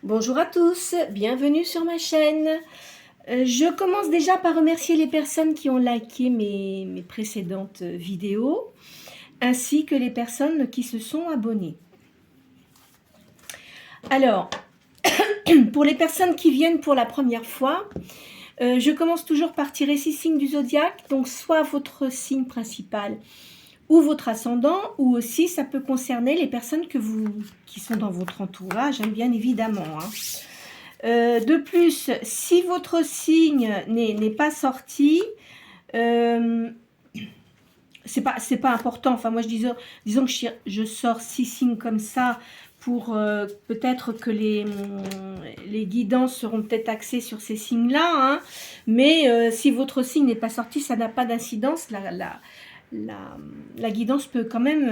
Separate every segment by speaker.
Speaker 1: Bonjour à tous, bienvenue sur ma chaîne. Je commence déjà par remercier les personnes qui ont liké mes précédentes vidéos, ainsi que les personnes qui se sont abonnées. Alors, pour les personnes qui viennent pour la première fois, je commence toujours par tirer 6 signes du zodiaque, donc soit votre signe principal ou votre ascendant, ou aussi ça peut concerner les personnes qui sont dans votre entourage, hein, bien évidemment. De plus, si votre signe n'est pas sorti, c'est pas important. Enfin, moi, disons que je sors 6 signes comme ça pour peut-être que les guidances seront peut-être axées sur ces signes-là. Hein, mais si votre signe n'est pas sorti, ça n'a pas d'incidence. La guidance peut quand même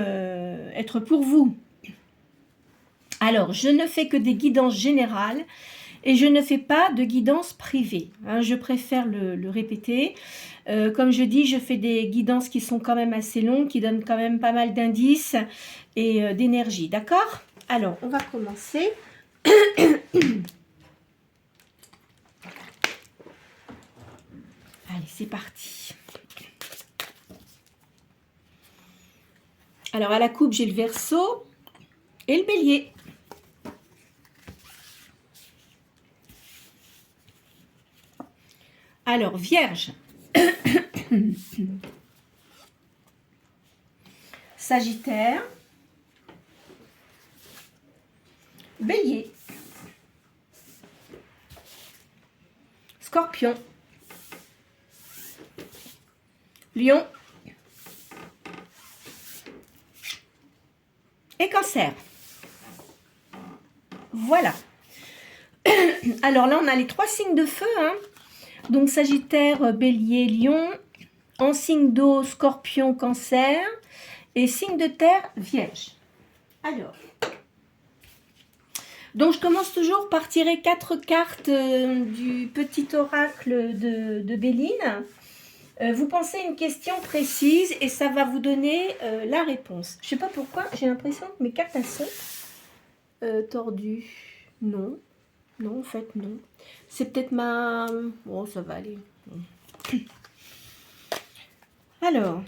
Speaker 1: être pour vous. Alors, je ne fais que des guidances générales et je ne fais pas de guidance privée. Hein, je préfère le répéter. Comme je dis, je fais des guidances qui sont quand même assez longues, qui donnent quand même pas mal d'indices et d'énergie. D'accord? Alors, on va commencer. Allez, c'est parti. Alors, à la coupe, j'ai le Verseau et le Bélier. Alors, Vierge. Sagittaire. Bélier. Scorpion. Lion. Et Cancer. Voilà. Alors là, on a les 3 signes de feu. Hein. Donc Sagittaire, Bélier, Lion. En signe d'eau, Scorpion, Cancer. Et signe de terre, Vierge. Alors. Donc je commence toujours par tirer 4 cartes du petit oracle de Béline. Vous pensez à une question précise et ça va vous donner la réponse. Je ne sais pas pourquoi, j'ai l'impression que mes cartes elles sont tordues. Non, non, en fait non. C'est peut-être ma... Oh, ça va aller. Alors...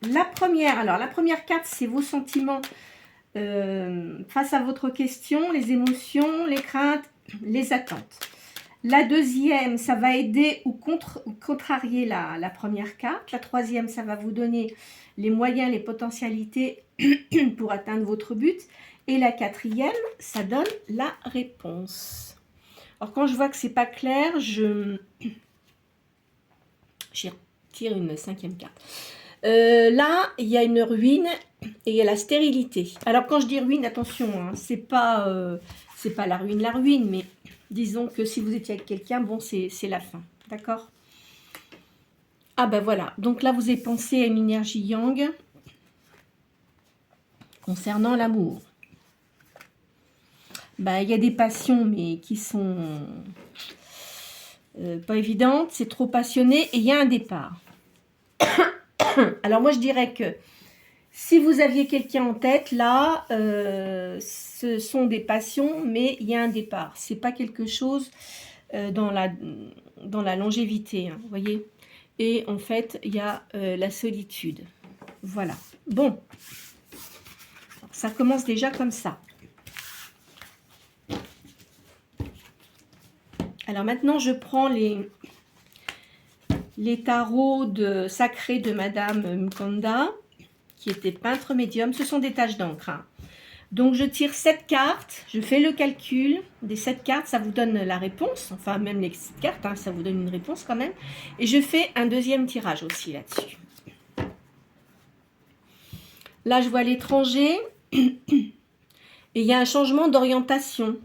Speaker 1: la première carte, c'est vos sentiments face à votre question, les émotions, les craintes, les attentes. La deuxième, ça va aider ou contrarier la première carte. La troisième, ça va vous donner les moyens, les potentialités pour atteindre votre but. Et la quatrième, ça donne la réponse. Alors, quand je vois que c'est pas clair, je tire une 5e carte. Là, il y a une ruine et il y a la stérilité. Alors, quand je dis ruine, attention, hein, c'est pas la ruine, mais disons que si vous étiez avec quelqu'un, bon, c'est la fin, d'accord? Ah ben voilà, donc là, vous avez pensé à une énergie yang concernant l'amour. Ben, il y a des passions, mais qui sont pas évidentes, c'est trop passionné et il y a un départ. Alors moi, je dirais que si vous aviez quelqu'un en tête, là, ce sont des passions, mais il y a un départ. Ce n'est pas quelque chose dans la longévité, hein, vous voyez. Et en fait, il y a la solitude. Voilà. Bon, ça commence déjà comme ça. Alors maintenant, je prends les tarots sacrés de Madame Mukanda, qui était peintre médium. Ce sont des taches d'encre. Hein. Donc, je tire 7 cartes. Je fais le calcul des 7 cartes. Ça vous donne la réponse. Enfin, même les 7 cartes, hein, ça vous donne une réponse quand même. Et je fais un deuxième tirage aussi là-dessus. Là, je vois l'étranger. Et il y a un changement d'orientation.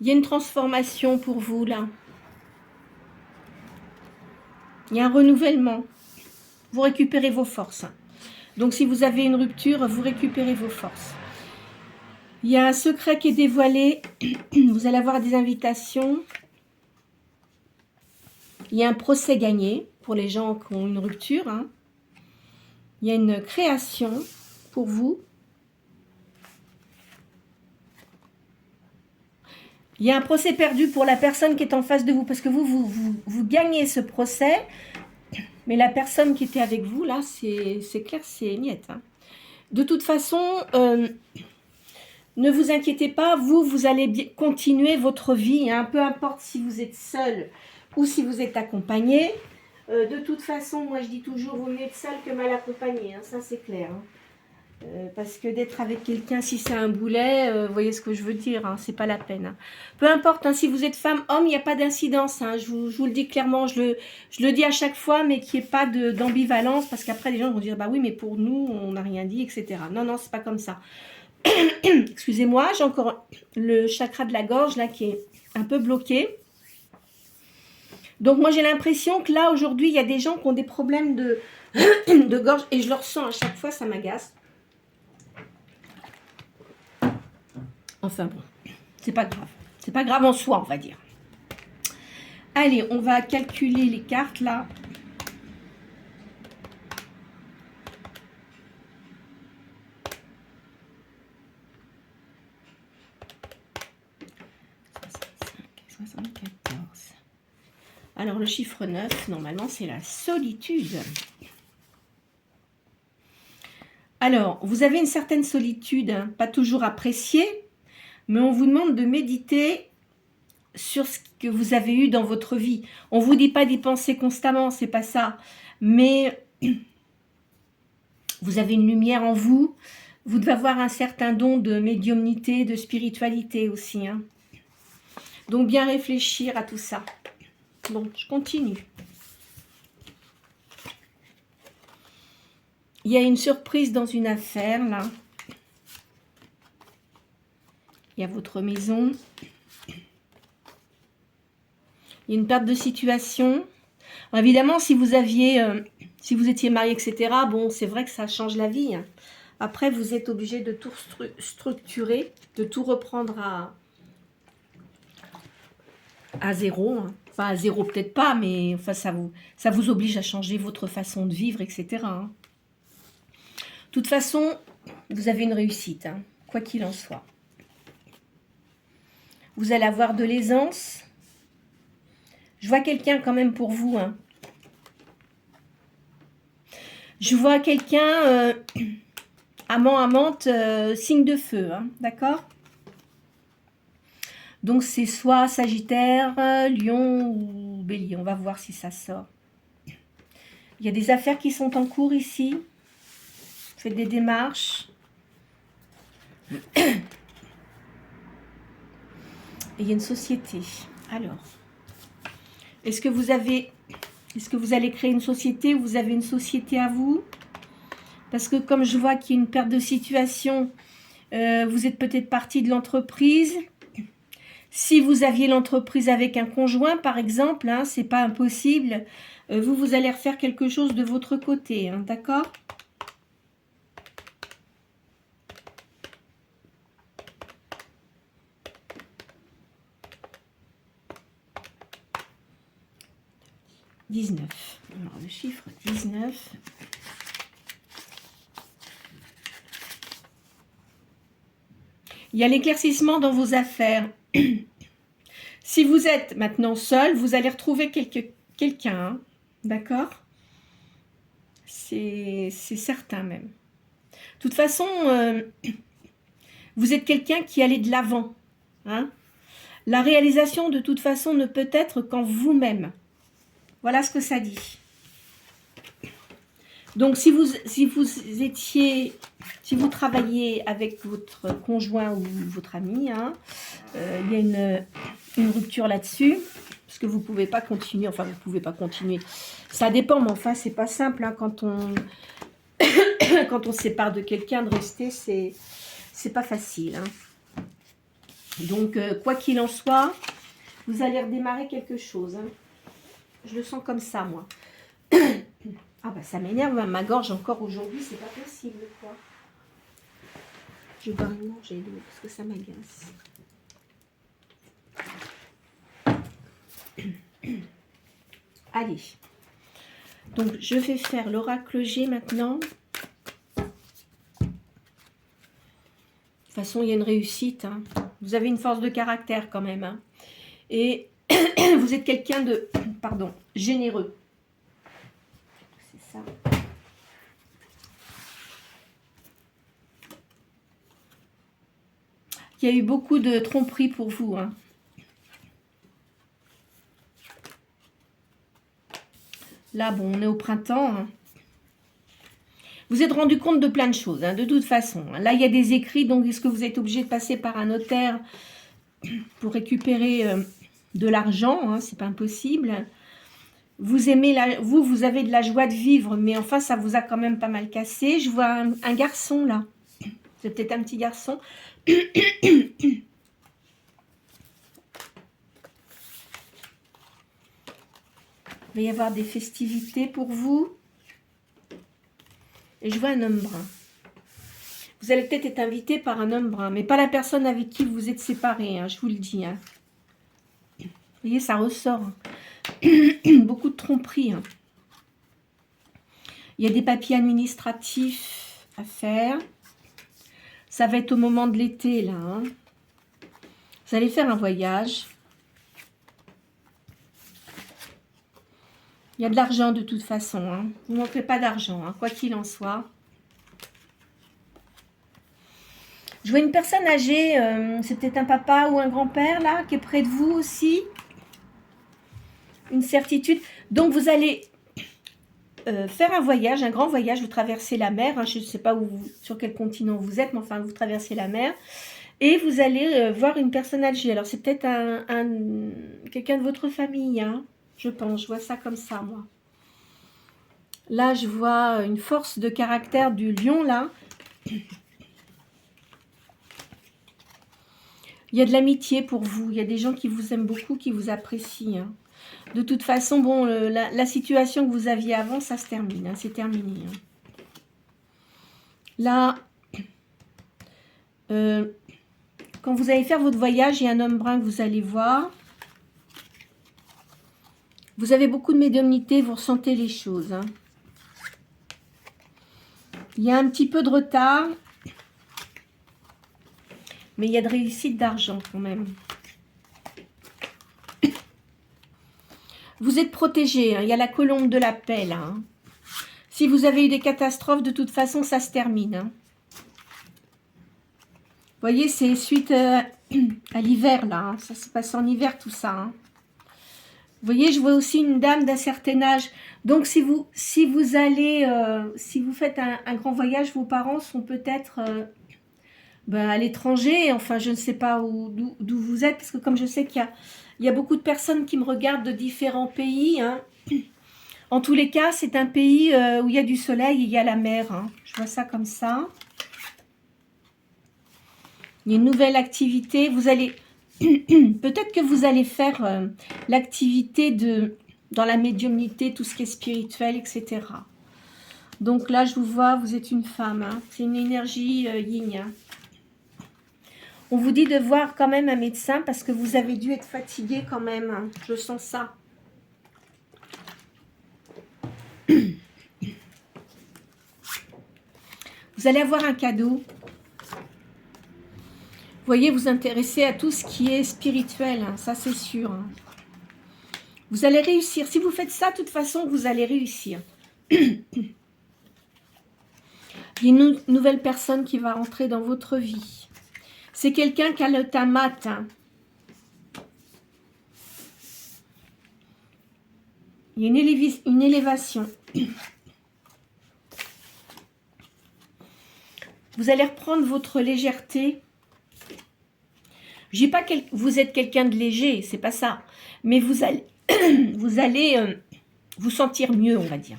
Speaker 1: Il y a une transformation pour vous, là. Il y a un renouvellement. Vous récupérez vos forces. Donc, si vous avez une rupture, vous récupérez vos forces. Il y a un secret qui est dévoilé. Vous allez avoir des invitations. Il y a un procès gagné pour les gens qui ont une rupture. Hein. Il y a une création pour vous. Il y a un procès perdu pour la personne qui est en face de vous. Parce que vous gagnez ce procès. Mais la personne qui était avec vous, là, c'est clair, c'est niette. Hein. De toute façon, ne vous inquiétez pas. Vous allez continuer votre vie. Hein, peu importe si vous êtes seul ou si vous êtes accompagné. De toute façon, moi je dis toujours, vaut mieux être seul que mal accompagné, hein, ça c'est clair. Hein. Parce que d'être avec quelqu'un, si c'est un boulet, vous voyez ce que je veux dire, hein, c'est pas la peine. Hein. Peu importe, hein, si vous êtes femme, homme, il n'y a pas d'incidence. Hein, je vous le dis clairement, je le dis à chaque fois, mais qu'il n'y ait pas d'ambivalence, parce qu'après les gens vont dire, bah oui, mais pour nous, on n'a rien dit, etc. Non, non, c'est pas comme ça. Excusez-moi, j'ai encore le chakra de la gorge, là, qui est un peu bloqué. Donc moi j'ai l'impression que là aujourd'hui il y a des gens qui ont des problèmes de gorge et je le ressens à chaque fois, ça m'agace. Enfin bon, c'est pas grave. C'est pas grave en soi, on va dire. Allez, on va calculer les cartes là. Alors, le chiffre 9, normalement, c'est la solitude. Alors, vous avez une certaine solitude, hein, pas toujours appréciée, mais on vous demande de méditer sur ce que vous avez eu dans votre vie. On ne vous dit pas d'y penser constamment, c'est pas ça. Mais vous avez une lumière en vous. Vous devez avoir un certain don de médiumnité, de spiritualité aussi. Hein. Donc, bien réfléchir à tout ça. Bon, je continue. Il y a une surprise dans une affaire, là. Il y a votre maison. Il y a une perte de situation. Alors, évidemment, si vous étiez marié, etc., bon, c'est vrai que ça change la vie. Hein. Après, vous êtes obligé de tout structurer, de tout reprendre à zéro. Hein. Enfin, à zéro, peut-être pas, mais enfin, ça vous oblige à changer votre façon de vivre, etc. Hein. De toute façon, vous avez une réussite, hein, quoi qu'il en soit. Vous allez avoir de l'aisance. Je vois quelqu'un quand même pour vous. Hein. Je vois quelqu'un, amant, amante, signe de feu, hein, d'accord? Donc, c'est soit Sagittaire, Lion ou Bélier. On va voir si ça sort. Il y a des affaires qui sont en cours ici. Faites des démarches. Et il y a une société. Alors, est-ce que vous allez créer une société ou vous avez une société à vous? Parce que comme je vois qu'il y a une perte de situation, vous êtes peut-être parti de l'entreprise. Si vous aviez l'entreprise avec un conjoint, par exemple, hein, c'est pas impossible. Vous allez refaire quelque chose de votre côté, hein, d'accord? « 19 ». Alors, le chiffre 19. Il y a l'éclaircissement dans vos affaires. Si vous êtes maintenant seul, vous allez retrouver quelqu'un, hein, d'accord? C'est certain même. De toute façon, vous êtes quelqu'un qui allait de l'avant. Hein? La réalisation, de toute façon, ne peut être qu'en vous-même. Voilà ce que ça dit. Donc, si vous travaillez avec votre conjoint ou votre ami, hein, il y a une rupture là-dessus, parce que vous ne pouvez pas continuer, enfin, vous ne pouvez pas continuer. Ça dépend, mais enfin, c'est pas simple, hein, quand on quand on se sépare de quelqu'un, de rester, c'est pas facile. Hein. Donc, quoi qu'il en soit, vous allez redémarrer quelque chose. Hein. Je le sens comme ça, moi. Ah bah ça m'énerve, ma gorge encore aujourd'hui, c'est pas possible, quoi. Je vais manger l'eau parce que ça m'agace. Allez. Donc, je vais faire l'oracle G maintenant. De toute façon, il y a une réussite. Hein. Vous avez une force de caractère quand même. Hein. Et vous êtes quelqu'un de, pardon, généreux. C'est ça. Il y a eu beaucoup de tromperies pour vous. Hein. Là, bon, on est au printemps. Hein. Vous êtes rendu compte de plein de choses, hein, de toute façon. Là, il y a des écrits, donc est-ce que vous êtes obligé de passer par un notaire pour récupérer de l'argent, hein, c'est pas impossible. Vous aimez vous avez de la joie de vivre, mais enfin, ça vous a quand même pas mal cassé. Je vois un garçon, là. C'est peut-être un petit garçon. Il va y avoir des festivités pour vous. Et je vois un homme brun. Vous allez peut-être être invité par un homme brun, mais pas la personne avec qui vous êtes séparés, hein, je vous le dis. Hein. Vous voyez, ça ressort. Beaucoup de tromperies. Hein. Il y a des papiers administratifs à faire. Ça va être au moment de l'été, là. Hein. Vous allez faire un voyage. Il y a de l'argent de toute façon. Hein. Vous ne manquez pas d'argent, hein, quoi qu'il en soit. Je vois une personne âgée, c'est peut-être un papa ou un grand-père, là, qui est près de vous aussi. Une certitude. Donc, vous allez faire un voyage, un grand voyage. Vous traversez la mer. Hein, je ne sais pas sur quel continent vous êtes, mais enfin, vous traversez la mer. Et vous allez voir une personne âgée. Alors, c'est peut-être quelqu'un de votre famille, hein, je pense. Je vois ça comme ça, moi. Là, je vois une force de caractère du lion, là. Il y a de l'amitié pour vous. Il y a des gens qui vous aiment beaucoup, qui vous apprécient. Hein. De toute façon, bon, la situation que vous aviez avant, ça se termine. Hein, c'est terminé. Hein. Là, quand vous allez faire votre voyage, il y a un homme brun que vous allez voir. Vous avez beaucoup de médiumnité, vous ressentez les choses. Hein. Il y a un petit peu de retard. Mais il y a de réussite d'argent quand même. Vous êtes protégé. Hein. Il y a la colombe de la paix là. Hein. Si vous avez eu des catastrophes, de toute façon, ça se termine. Hein. Vous voyez, c'est suite à l'hiver là. Hein. Ça se passe en hiver tout ça. Hein. Vous voyez, je vois aussi une dame d'un certain âge. Donc, si vous allez, si vous faites un grand voyage, vos parents sont peut-être... à l'étranger, enfin je ne sais pas d'où vous êtes, parce que comme je sais qu'il y a beaucoup de personnes qui me regardent de différents pays, hein. En tous les cas c'est un pays où il y a du soleil et il y a la mer, hein. Je vois ça comme ça. Il y a une nouvelle activité, vous allez, peut-être que vous allez faire l'activité dans la médiumnité, tout ce qui est spirituel, etc. Donc là je vous vois, vous êtes une femme, hein. C'est une énergie yin, hein. On vous dit de voir quand même un médecin parce que vous avez dû être fatigué quand même. Hein. Je sens ça. Vous allez avoir un cadeau. Vous voyez, vous intéressez à tout ce qui est spirituel. Hein. Ça, c'est sûr. Hein. Vous allez réussir. Si vous faites ça, de toute façon, vous allez réussir. Il y a une nouvelle personne qui va rentrer dans votre vie. C'est quelqu'un qui a le teint mat. Hein. Il y a une élévation. Vous allez reprendre votre légèreté. Je dis pas que vous êtes quelqu'un de léger, c'est pas ça. Mais vous allez, vous sentir mieux, on va dire.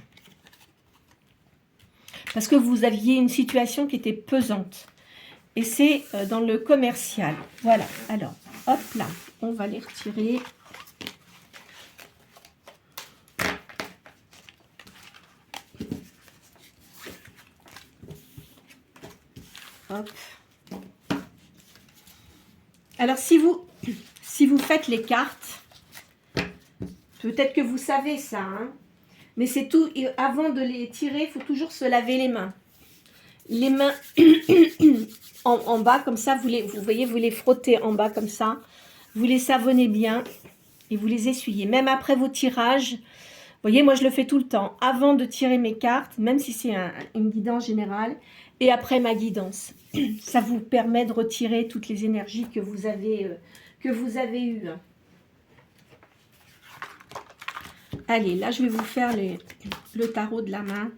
Speaker 1: Parce que vous aviez une situation qui était pesante. Et c'est dans le commercial. Voilà. Alors, hop là. On va les retirer. Hop. Alors, si vous faites les cartes, peut-être que vous savez ça, hein, mais c'est tout. Et avant de les tirer, il faut toujours se laver les mains. Les mains en bas, comme ça, vous voyez, vous les frottez en bas comme ça. Vous les savonnez bien et vous les essuyez. Même après vos tirages, vous voyez, moi je le fais tout le temps. Avant de tirer mes cartes, même si c'est une guidance générale, et après ma guidance. Ça vous permet de retirer toutes les énergies que vous avez eues. Allez, là je vais vous faire le tarot de la main.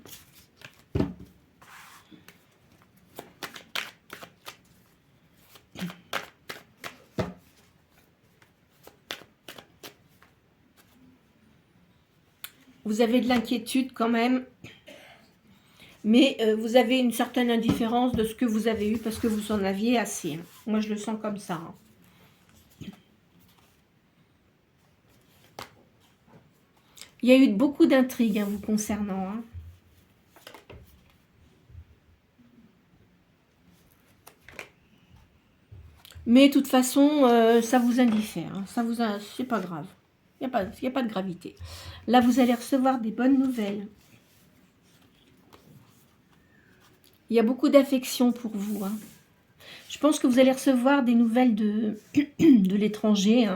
Speaker 1: Vous avez de l'inquiétude quand même, mais vous avez une certaine indifférence de ce que vous avez eu parce que vous en aviez assez. Moi, je le sens comme ça. Il y a eu beaucoup d'intrigues vous concernant. Mais de toute façon, ça vous indiffère. C'est pas grave. Il n'y a pas de gravité. Là, vous allez recevoir des bonnes nouvelles. Il y a beaucoup d'affection pour vous. Je pense que vous allez recevoir des nouvelles de l'étranger.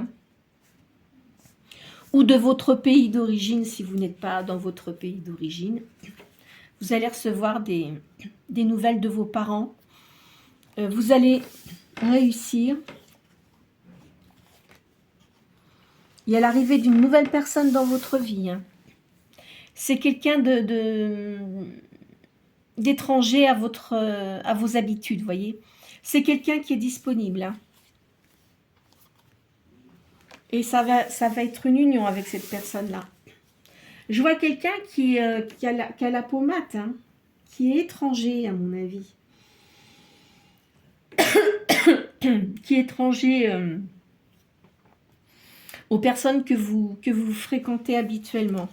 Speaker 1: Ou de votre pays d'origine, si vous n'êtes pas dans votre pays d'origine. Vous allez recevoir des nouvelles de vos parents. Vous allez réussir. Il y a l'arrivée d'une nouvelle personne dans votre vie. C'est quelqu'un d'étranger à vos habitudes, voyez. C'est quelqu'un qui est disponible. Et ça va être une union avec cette personne-là. Je vois quelqu'un qui a la peau mate, qui est étranger à mon avis. Qui est étranger aux personnes que vous fréquentez habituellement.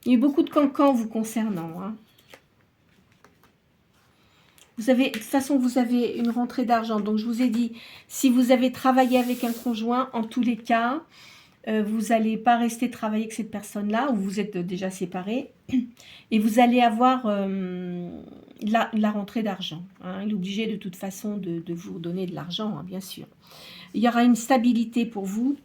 Speaker 1: Il y a eu beaucoup de cancans vous concernant. De toute façon, vous avez une rentrée d'argent. Donc, je vous ai dit, si vous avez travaillé avec un conjoint, en tous les cas, vous n'allez pas rester travailler avec cette personne-là, ou vous êtes déjà séparés, et vous allez avoir la rentrée d'argent. Il est obligé de toute façon de vous donner de l'argent, bien sûr. Il y aura une stabilité pour vous.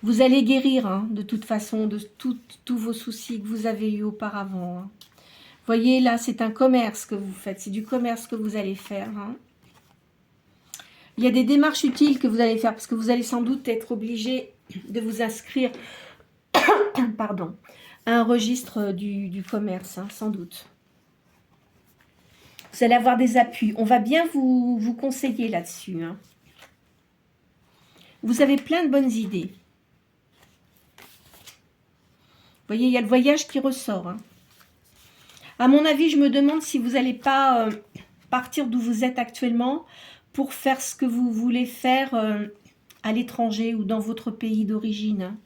Speaker 1: Vous allez guérir, de toute façon, de tous vos soucis que vous avez eus auparavant. Vous voyez, là, c'est un commerce que vous faites. C'est du commerce que vous allez faire. Il y a des démarches utiles que vous allez faire parce que vous allez sans doute être obligé de vous inscrire pardon, à un registre du commerce, sans doute. Vous allez avoir des appuis. On va bien vous conseiller là-dessus. Vous avez plein de bonnes idées. Vous voyez, il y a le voyage qui ressort. À mon avis, je me demande si vous n'allez pas partir d'où vous êtes actuellement pour faire ce que vous voulez faire à l'étranger ou dans votre pays d'origine.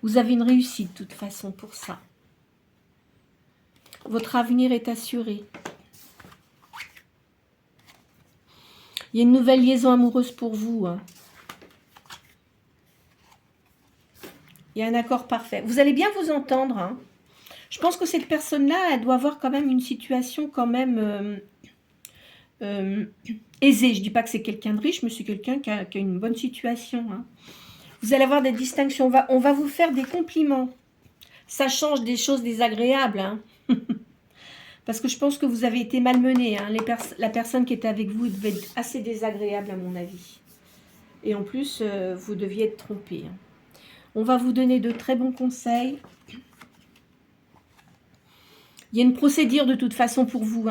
Speaker 1: Vous avez une réussite de toute façon pour ça. Votre avenir est assuré. Il y a une nouvelle liaison amoureuse pour vous. Il y a un accord parfait. Vous allez bien vous entendre. Je pense que cette personne-là, elle doit avoir quand même une situation quand même aisée. Je ne dis pas que c'est quelqu'un de riche, mais c'est quelqu'un qui a une bonne situation. Vous allez avoir des distinctions. On va vous faire des compliments. Ça change des choses désagréables. Parce que je pense que vous avez été malmené. La personne qui était avec vous devait être assez désagréable à mon avis. Et en plus, vous deviez être trompé. On va vous donner de très bons conseils. Il y a une procédure de toute façon pour vous.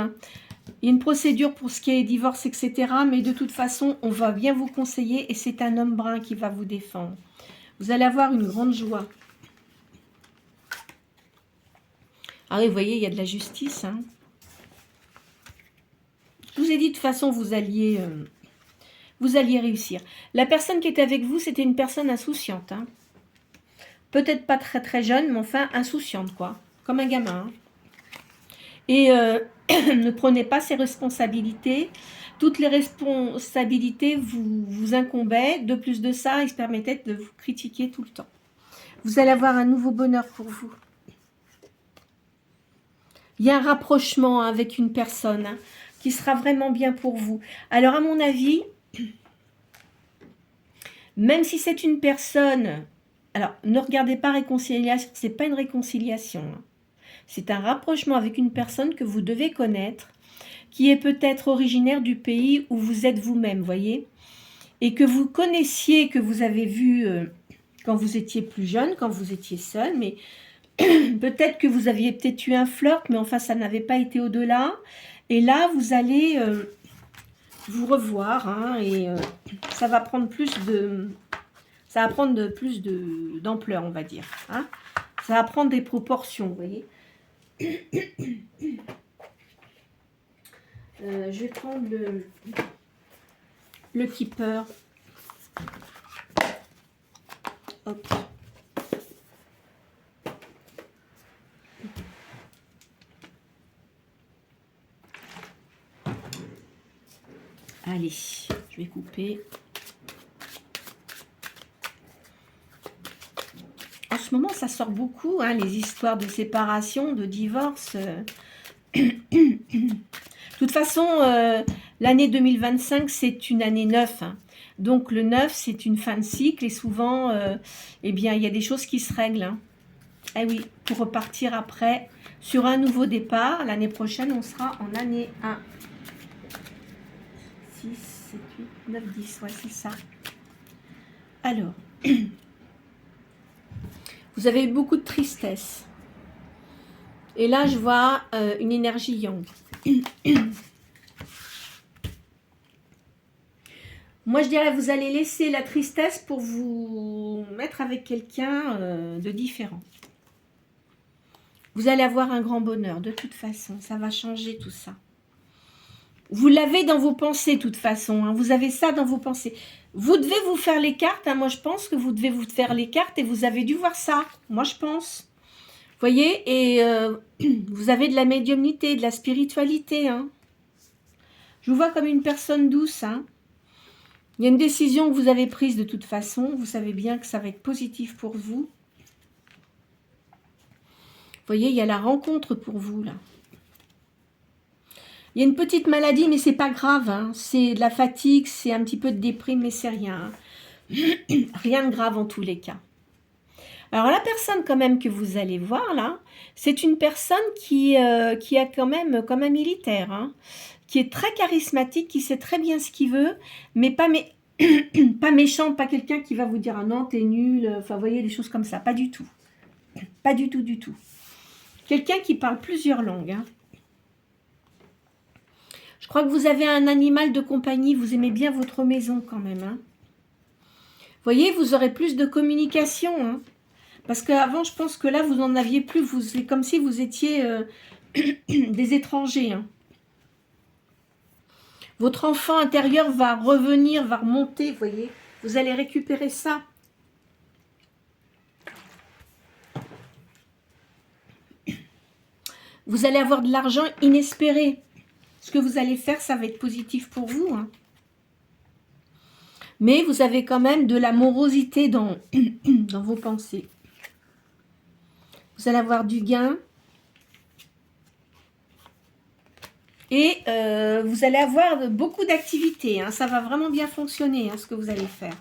Speaker 1: Il y a une procédure pour ce qui est divorce, etc. Mais de toute façon, on va bien vous conseiller et c'est un homme brun qui va vous défendre. Vous allez avoir une grande joie. Ah oui, vous voyez, il y a de la justice. Je vous ai dit, de toute façon, vous alliez réussir. La personne qui était avec vous, c'était une personne insouciante. Peut-être pas très très jeune, mais enfin insouciante, quoi. Comme un gamin. Et ne prenez pas ses responsabilités. Toutes les responsabilités vous incombaient. De plus de ça, ils se permettaient de vous critiquer tout le temps. Vous allez avoir un nouveau bonheur pour vous. Il y a un rapprochement avec une personne qui sera vraiment bien pour vous. Alors, à mon avis, même si c'est une personne... Alors, ne regardez pas réconciliation, ce n'est pas une réconciliation. C'est un rapprochement avec une personne que vous devez connaître, qui est peut-être originaire du pays où vous êtes vous-même, voyez, et que vous connaissiez, que vous avez vu quand vous étiez plus jeune, quand vous étiez seul, mais peut-être que vous aviez peut-être eu un flirt, mais enfin ça n'avait pas été au-delà, et là vous allez vous revoir, hein, et ça va prendre plus de... Ça va prendre plus d'ampleur, on va dire, hein. Ça va prendre des proportions, vous voyez. Je vais prendre le keeper. Hop. Allez, je vais couper. En ce moment, ça sort beaucoup, hein, les histoires de séparation, de divorce. De toute façon, l'année 2025, c'est une année 9. Hein. Donc, le 9, c'est une fin de cycle. Et souvent, eh bien, il y a des choses qui se règlent. Hein. Eh oui, pour repartir après sur un nouveau départ. L'année prochaine, on sera en année 1. 6, 7, 8, 9, 10. Ouais, c'est ça. Alors, vous avez eu beaucoup de tristesse. Et là, je vois une énergie yang. Moi, je dirais, vous allez laisser la tristesse pour vous mettre avec quelqu'un de différent. Vous allez avoir un grand bonheur, de toute façon. Ça va changer tout ça. Vous l'avez dans vos pensées, de toute façon. Hein. Vous avez ça dans vos pensées. Vous devez vous faire les cartes. Hein. Moi, je pense que vous devez vous faire les cartes et vous avez dû voir ça. Moi, je pense. Vous voyez, et vous avez de la médiumnité, de la spiritualité. Hein. Je vous vois comme une personne douce. Hein. Il y a une décision que vous avez prise de toute façon. Vous savez bien que ça va être positif pour vous. Vous voyez, il y a la rencontre pour vous, là. Il y a une petite maladie, mais c'est pas grave. Hein. C'est de la fatigue, c'est un petit peu de déprime, mais c'est rien. Hein. Rien de grave en tous les cas. Alors, la personne quand même que vous allez voir, là, c'est une personne qui a quand même, comme un militaire, hein, qui est très charismatique, qui sait très bien ce qu'il veut, mais pas méchant, pas quelqu'un qui va vous dire « Ah non, t'es nul », enfin, vous voyez, des choses comme ça. Pas du tout. Pas du tout, du tout. Quelqu'un qui parle plusieurs langues, hein. Je crois que vous avez un animal de compagnie, vous aimez bien votre maison quand même. Hein. Vous voyez, vous aurez plus de communication. Hein. Parce qu'avant, je pense que là, vous n'en aviez plus. C'est comme si vous étiez des étrangers. Hein. Votre enfant intérieur va revenir, va remonter, vous voyez. Vous allez récupérer ça. Vous allez avoir de l'argent inespéré. Ce que vous allez faire, ça va être positif pour vous. Hein. Mais vous avez quand même de la morosité dans vos pensées. Vous allez avoir du gain. Et vous allez avoir beaucoup d'activités. Hein. Ça va vraiment bien fonctionner, hein, ce que vous allez faire.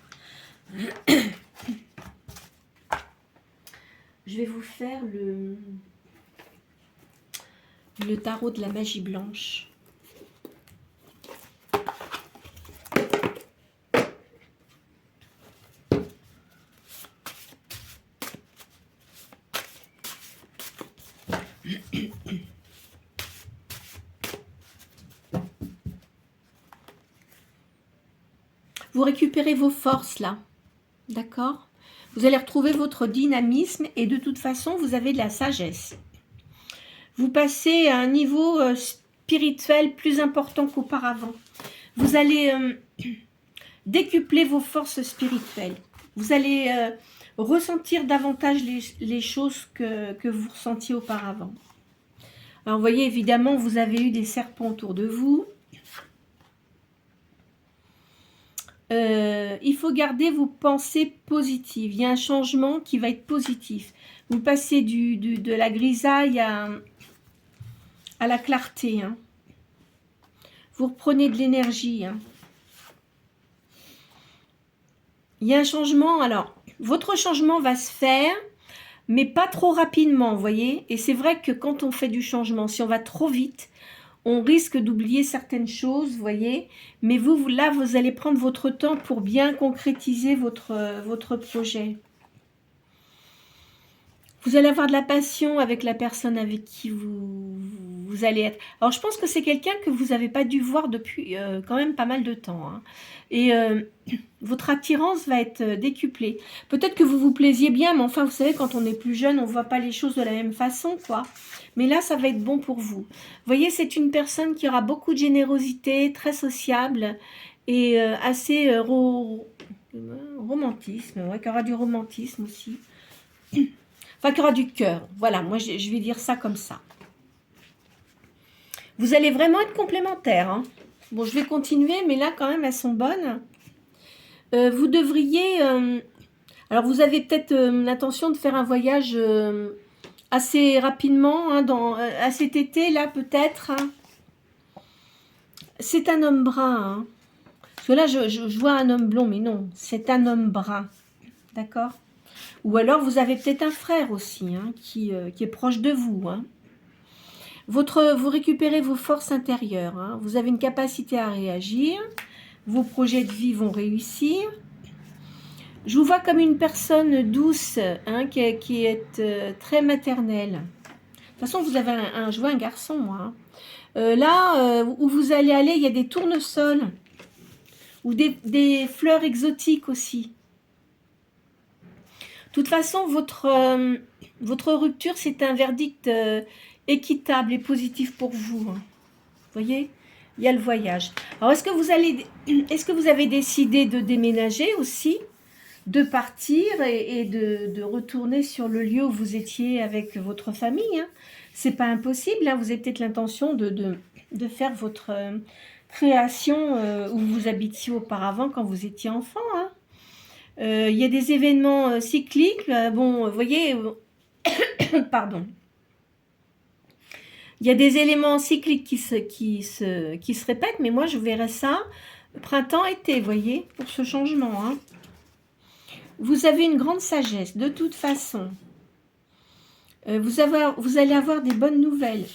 Speaker 1: Je vais vous faire le tarot de la magie blanche. Vous récupérez vos forces là, d'accord? Vous allez retrouver votre dynamisme et de toute façon, vous avez de la sagesse. Vous passez à un niveau spirituel plus important qu'auparavant. Vous allez décupler vos forces spirituelles. Vous allez ressentir davantage les choses que vous ressentiez auparavant. Alors, vous voyez, évidemment, vous avez eu des serpents autour de vous. il faut garder vos pensées positives. Il y a un changement qui va être positif. Vous passez de la grisaille à la clarté. Hein. Vous reprenez de l'énergie. Hein. Il y a un changement. Alors, votre changement va se faire, mais pas trop rapidement, vous voyez. Et c'est vrai que quand on fait du changement, si on va trop vite, on risque d'oublier certaines choses, vous voyez. Mais là, vous allez prendre votre temps pour bien concrétiser votre projet. Vous allez avoir de la passion avec la personne avec qui vous allez être. Alors, je pense que c'est quelqu'un que vous n'avez pas dû voir depuis quand même pas mal de temps. Hein. Et votre attirance va être décuplée. Peut-être que vous vous plaisiez bien, mais enfin, vous savez, quand on est plus jeune, on ne voit pas les choses de la même façon, quoi. Mais là, ça va être bon pour vous. Vous voyez, c'est une personne qui aura beaucoup de générosité, très sociable et assez romantisme, ouais, qui aura du romantisme aussi. Enfin, qui aura du cœur. Voilà, moi, je vais dire ça comme ça. Vous allez vraiment être complémentaires. Hein. Bon, je vais continuer, mais là, quand même, elles sont bonnes. Vous devriez... alors, vous avez peut-être l'intention de faire un voyage assez rapidement, hein, à cet été, là, peut-être. Hein. C'est un homme brun. Hein. Parce que là, je vois un homme blond, mais non, c'est un homme brun. D'accord ? Ou alors, vous avez peut-être un frère aussi, hein, qui est proche de vous. Hein. Vous récupérez vos forces intérieures. Hein. Vous avez une capacité à réagir. Vos projets de vie vont réussir. Je vous vois comme une personne douce, hein, qui est très maternelle. De toute façon, vous avez je vois un garçon, moi. Hein. Là où vous allez aller, il y a des tournesols. Ou des fleurs exotiques aussi. De toute façon, votre rupture, c'est un verdict équitable et positif pour vous. Hein. Vous voyez ? Il y a le voyage. Alors, est-ce que vous avez décidé de déménager aussi, de partir et de retourner sur le lieu où vous étiez avec votre famille, hein? C'est pas impossible. Hein. Vous avez peut-être l'intention de faire votre création où vous habitiez auparavant quand vous étiez enfant. Hein. Il y a des événements cycliques. Bon, vous voyez, pardon. Il y a des éléments cycliques qui se répètent, mais moi je verrais ça printemps-été, vous voyez, pour ce changement. Hein. Vous avez une grande sagesse, de toute façon. Vous allez avoir des bonnes nouvelles.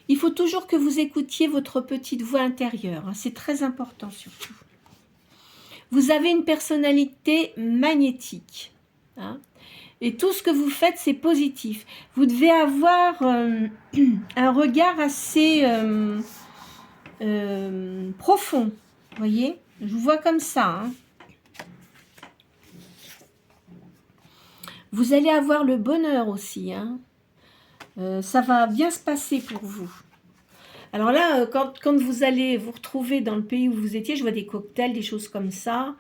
Speaker 1: Il faut toujours que vous écoutiez votre petite voix intérieure. Hein, c'est très important surtout. Vous avez une personnalité magnétique. Hein. Et tout ce que vous faites, c'est positif. Vous devez avoir un regard assez profond. Vous voyez ? Je vous vois comme ça. Hein. Vous allez avoir le bonheur aussi. Hein. Ça va bien se passer pour vous. Alors là, quand vous allez vous retrouver dans le pays où vous étiez, je vois des cocktails, des choses comme ça.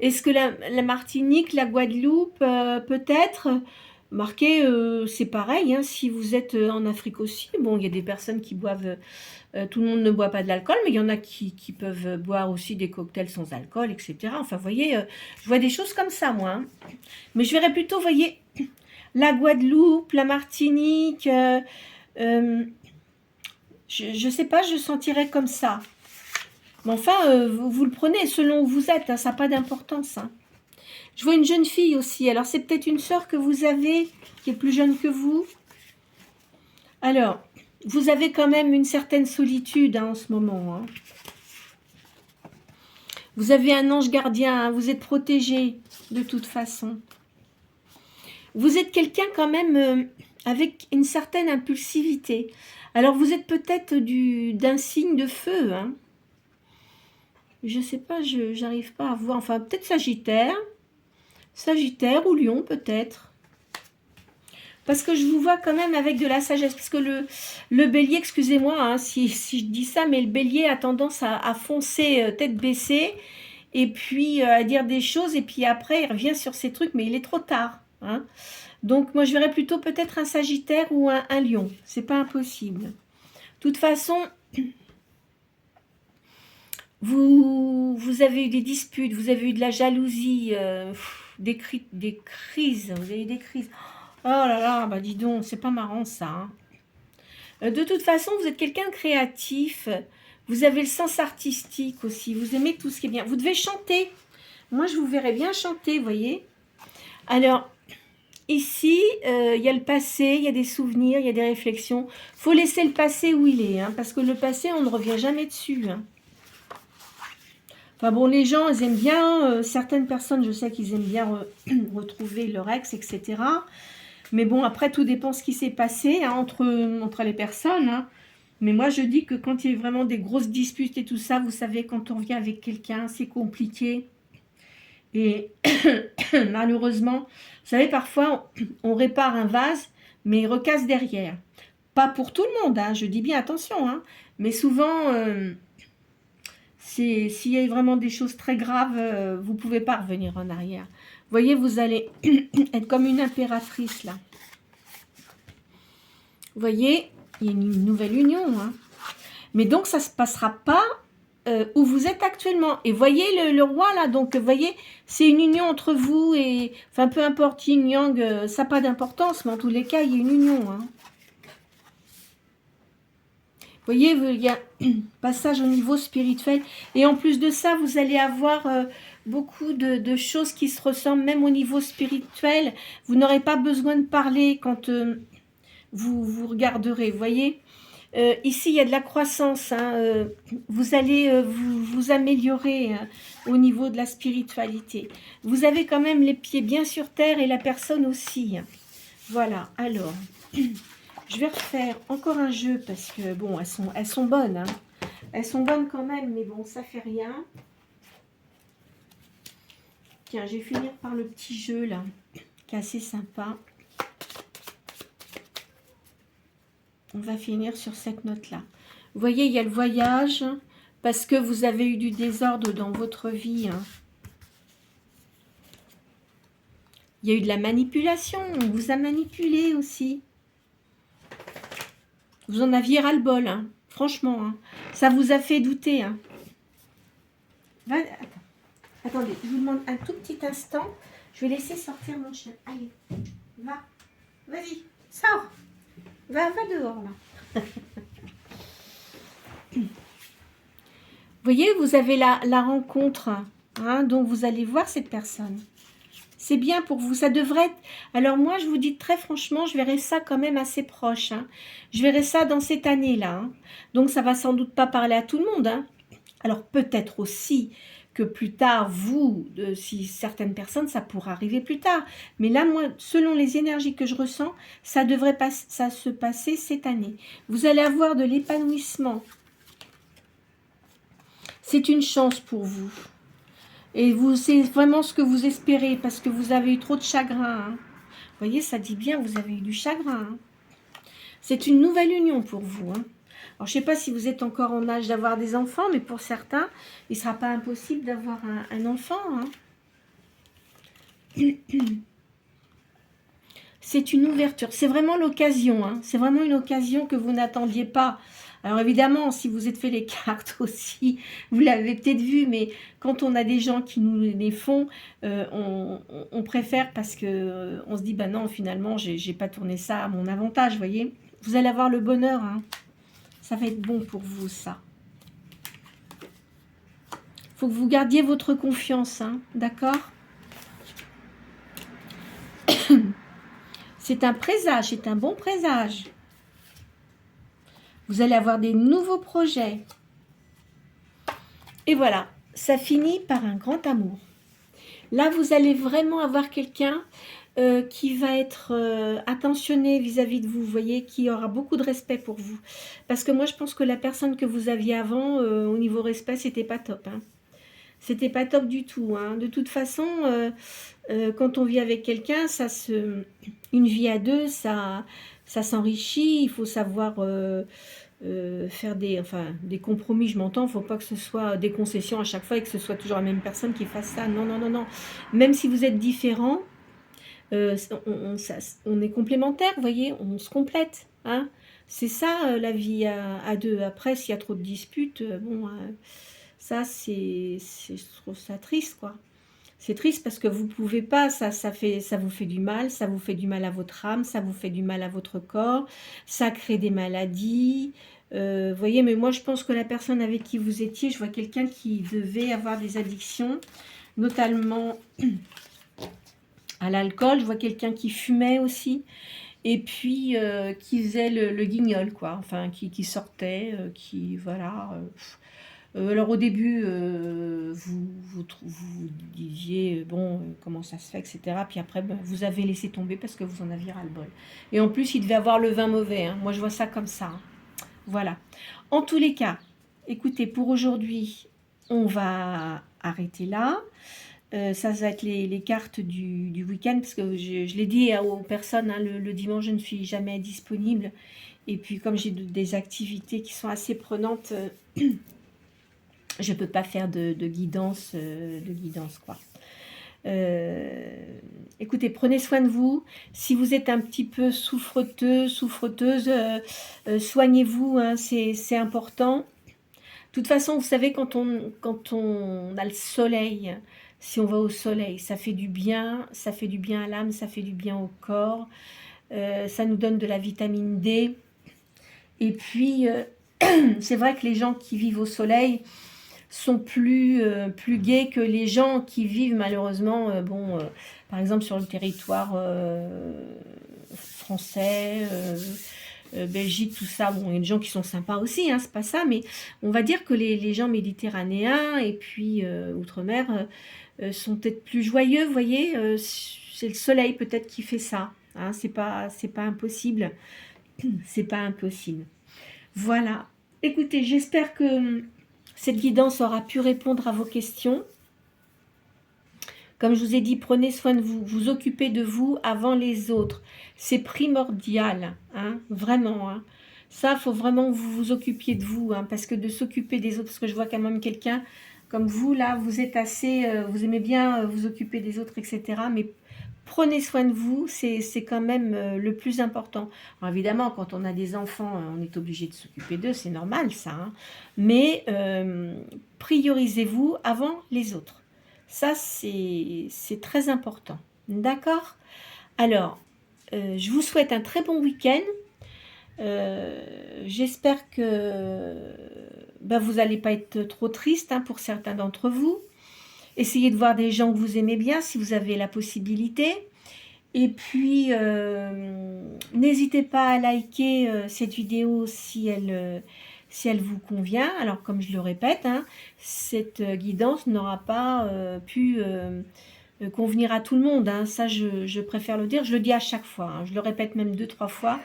Speaker 1: Est-ce que la Martinique, la Guadeloupe, peut-être marqué, c'est pareil, hein, si vous êtes en Afrique aussi. Bon, il y a des personnes qui boivent, tout le monde ne boit pas de l'alcool, mais il y en a qui peuvent boire aussi des cocktails sans alcool, etc. Enfin, vous voyez, je vois des choses comme ça, moi. Hein. Mais je verrais plutôt, vous voyez, la Guadeloupe, la Martinique, je ne sais pas, je sentirais comme ça. Mais enfin, vous le prenez selon où vous êtes, hein, ça n'a pas d'importance. Hein. Je vois une jeune fille aussi. Alors, c'est peut-être une sœur que vous avez, qui est plus jeune que vous. Alors, vous avez quand même une certaine solitude hein, en ce moment. Hein. Vous avez un ange gardien, hein, vous êtes protégé de toute façon. Vous êtes quelqu'un quand même avec une certaine impulsivité. Alors, vous êtes peut-être d'un signe de feu. Hein. Je ne sais pas, je n'arrive pas à voir. Enfin, peut-être Sagittaire. Sagittaire ou Lion, peut-être. Parce que je vous vois quand même avec de la sagesse. Parce que le bélier, excusez-moi hein, si je dis ça, mais le bélier a tendance à foncer tête baissée. Et puis à dire des choses. Et puis après, il revient sur ces trucs. Mais il est trop tard. Hein. Donc, moi, je verrais plutôt peut-être un Sagittaire ou un Lion. C'est pas impossible. De toute façon... Vous avez eu des disputes, vous avez eu de la jalousie, des crises, vous avez eu des crises. Oh là là, bah dis donc, c'est pas marrant ça, hein. De toute façon, vous êtes quelqu'un de créatif, vous avez le sens artistique aussi, vous aimez tout ce qui est bien. Vous devez chanter. Moi, je vous verrais bien chanter, vous voyez. Alors, ici, il y a le passé, il y a des souvenirs, il y a des réflexions. Il faut laisser le passé où il est, hein, parce que le passé, on ne revient jamais dessus. Hein. Enfin bon, les gens, ils aiment bien, certaines personnes, je sais qu'ils aiment bien retrouver leur ex, etc. Mais bon, après, tout dépend ce qui s'est passé hein, entre les personnes. Hein. Mais moi, je dis que quand il y a vraiment des grosses disputes et tout ça, vous savez, quand on vient avec quelqu'un, c'est compliqué. Et malheureusement, vous savez, parfois, on répare un vase, mais il recasse derrière. Pas pour tout le monde, hein, je dis bien attention. Hein, mais souvent, s'il y a vraiment des choses très graves, vous ne pouvez pas revenir en arrière. Vous voyez, vous allez être comme une impératrice, là. Vous voyez, il y a une nouvelle union. Hein. Mais donc, ça ne se passera pas où vous êtes actuellement. Et voyez le roi, là. Donc, vous voyez, c'est une union entre vous et... Enfin, peu importe, yin, yang, ça n'a pas d'importance. Mais en tous les cas, il y a une union. Hein. Vous voyez, il y a un passage au niveau spirituel. Et en plus de ça, vous allez avoir beaucoup de choses qui se ressemblent, même au niveau spirituel. Vous n'aurez pas besoin de parler quand vous regarderez. Vous voyez, ici, il y a de la croissance. Hein, vous allez vous améliorer au niveau de la spiritualité. Vous avez quand même les pieds bien sur terre et la personne aussi. Voilà, alors... Je vais refaire encore un jeu parce que, bon, elles sont bonnes. Hein. Elles sont bonnes quand même, mais bon, ça fait rien. Tiens, je vais finir par le petit jeu, là, qui est assez sympa. On va finir sur cette note-là. Vous voyez, il y a le voyage, parce que vous avez eu du désordre dans votre vie. Hein. Il y a eu de la manipulation, on vous a manipulé aussi. Vous en aviez ras-le-bol, hein. Franchement. Hein. Ça vous a fait douter. Hein. Attendez, je vous demande un tout petit instant. Je vais laisser sortir mon chien. Allez, va. Vas-y, sors. Va dehors, là. Vous voyez, vous avez la rencontre. Hein, donc, vous allez voir cette personne. C'est bien pour vous, ça devrait être... Alors moi, je vous dis très franchement, je verrai ça quand même assez proche. Hein. Je verrai ça dans cette année-là. Hein. Donc ça va sans doute pas parler à tout le monde. Hein. Alors peut-être aussi que plus tard, vous, si certaines personnes, ça pourra arriver plus tard. Mais là, moi, selon les énergies que je ressens, ça devrait ça se passer cette année. Vous allez avoir de l'épanouissement. C'est une chance pour vous. Et c'est vraiment ce que vous espérez, parce que vous avez eu trop de chagrin. Hein. Vous voyez, ça dit bien, vous avez eu du chagrin. Hein. C'est une nouvelle union pour vous. Hein. Alors, je ne sais pas si vous êtes encore en âge d'avoir des enfants, mais pour certains, il ne sera pas impossible d'avoir un enfant. Hein. C'est une ouverture. C'est vraiment l'occasion. Hein. C'est vraiment une occasion que vous n'attendiez pas. Alors évidemment, si vous êtes fait les cartes aussi, vous l'avez peut-être vu, mais quand on a des gens qui nous les font, on préfère parce que on se dit, bah non, finalement, j'ai pas tourné ça à mon avantage, vous voyez. Vous allez avoir le bonheur, hein. Ça va être bon pour vous, ça. Il faut que vous gardiez votre confiance, hein, d'accord? C'est un présage, c'est un bon présage. Vous allez avoir des nouveaux projets. Et voilà, ça finit par un grand amour. Là, vous allez vraiment avoir quelqu'un qui va être attentionné vis-à-vis de vous, vous voyez, qui aura beaucoup de respect pour vous. Parce que moi, je pense que la personne que vous aviez avant, au niveau respect, c'était pas top. Hein. C'était pas top du tout. Hein. De toute façon, quand on vit avec quelqu'un, une vie à deux, ça s'enrichit. Il faut savoir faire des compromis, je m'entends. Il ne faut pas que ce soit des concessions à chaque fois et que ce soit toujours la même personne qui fasse ça. Non, non, non, non. Même si vous êtes différents, on est complémentaires, vous voyez, on se complète. Hein. C'est ça la vie à deux. Après, s'il y a trop de disputes, bon... Ça, je trouve ça triste, quoi. C'est triste parce que vous pouvez pas, ça vous fait du mal, ça vous fait du mal à votre âme, ça vous fait du mal à votre corps, ça crée des maladies. Vous voyez, mais moi je pense que la personne avec qui vous étiez, je vois quelqu'un qui devait avoir des addictions, notamment à l'alcool. Je vois quelqu'un qui fumait aussi, et puis qui faisait le guignol, quoi. Enfin, qui sortait, qui, voilà. Alors au début, vous disiez, bon, comment ça se fait, etc. Puis après, ben, vous avez laissé tomber parce que vous en aviez ras-le-bol. Et en plus, il devait avoir le vin mauvais, hein. Moi, je vois ça comme ça, hein. Voilà. En tous les cas, écoutez, pour aujourd'hui, on va arrêter là. Ça va être les cartes du week-end, parce que je l'ai dit aux personnes, hein, le dimanche, je ne suis jamais disponible. Et puis, comme j'ai des activités qui sont assez prenantes, je ne peux pas faire de guidance, quoi. Écoutez, prenez soin de vous. Si vous êtes un petit peu souffreteuse, soignez-vous, hein, c'est important. De toute façon, vous savez, quand on a le soleil, si on va au soleil, ça fait du bien à l'âme, ça fait du bien au corps, ça nous donne de la vitamine D. Et puis, c'est vrai que les gens qui vivent au soleil sont plus gais que les gens qui vivent malheureusement, par exemple sur le territoire français, Belgique, tout ça. Bon, il y a des gens qui sont sympas aussi, hein, c'est pas ça, mais on va dire que les gens méditerranéens et puis outre-mer sont peut-être plus joyeux, vous voyez, c'est le soleil peut-être qui fait ça, hein, c'est pas impossible, c'est pas impossible. Voilà, écoutez, j'espère que cette guidance aura pu répondre à vos questions. Comme je vous ai dit, prenez soin de vous, vous occupez de vous avant les autres. C'est primordial, hein, vraiment. Hein. Ça, il faut vraiment que vous vous occupiez de vous, hein, parce que de s'occuper des autres, parce que je vois quand même quelqu'un comme vous, là, vous êtes assez, vous aimez bien vous occuper des autres, etc. Mais prenez soin de vous, c'est quand même le plus important. Alors évidemment, quand on a des enfants, on est obligé de s'occuper d'eux, c'est normal ça. Hein. Mais priorisez-vous avant les autres. Ça, c'est très important. D'accord? Alors, je vous souhaite un très bon week-end. J'espère que vous n'allez pas être trop triste, hein, pour certains d'entre vous. Essayez de voir des gens que vous aimez bien si vous avez la possibilité. Et puis, n'hésitez pas à liker cette vidéo si elle vous convient. Alors, comme je le répète, hein, cette guidance n'aura pas pu convenir à tout le monde. Hein. Ça, je préfère le dire. Je le dis à chaque fois. Hein. Je le répète même 2-3 fois.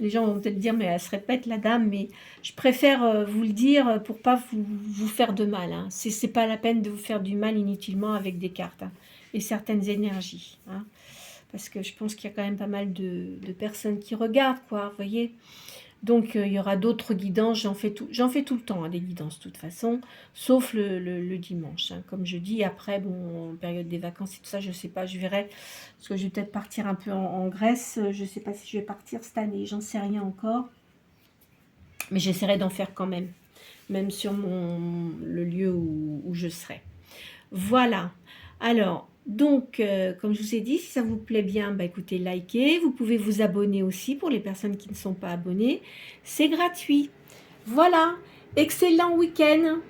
Speaker 1: Les gens vont peut-être dire, mais elle se répète, la dame. Mais je préfère vous le dire pour pas vous faire de mal. Hein. C'est pas la peine de vous faire du mal inutilement avec des cartes, hein, et certaines énergies. Hein. Parce que je pense qu'il y a quand même pas mal de personnes qui regardent, quoi, vous voyez. Donc, il y aura d'autres guidances, j'en fais tout le temps, hein, des guidances, de toute façon, sauf le dimanche, hein. Comme je dis, après, bon, en période des vacances et tout ça, je sais pas, je verrai, parce que je vais peut-être partir un peu en Grèce, je sais pas si je vais partir cette année, j'en sais rien encore, mais j'essaierai d'en faire quand même sur le lieu où je serai. Voilà, alors... Donc, comme je vous ai dit, si ça vous plaît bien, écoutez, likez. Vous pouvez vous abonner aussi pour les personnes qui ne sont pas abonnées. C'est gratuit. Voilà, excellent week-end.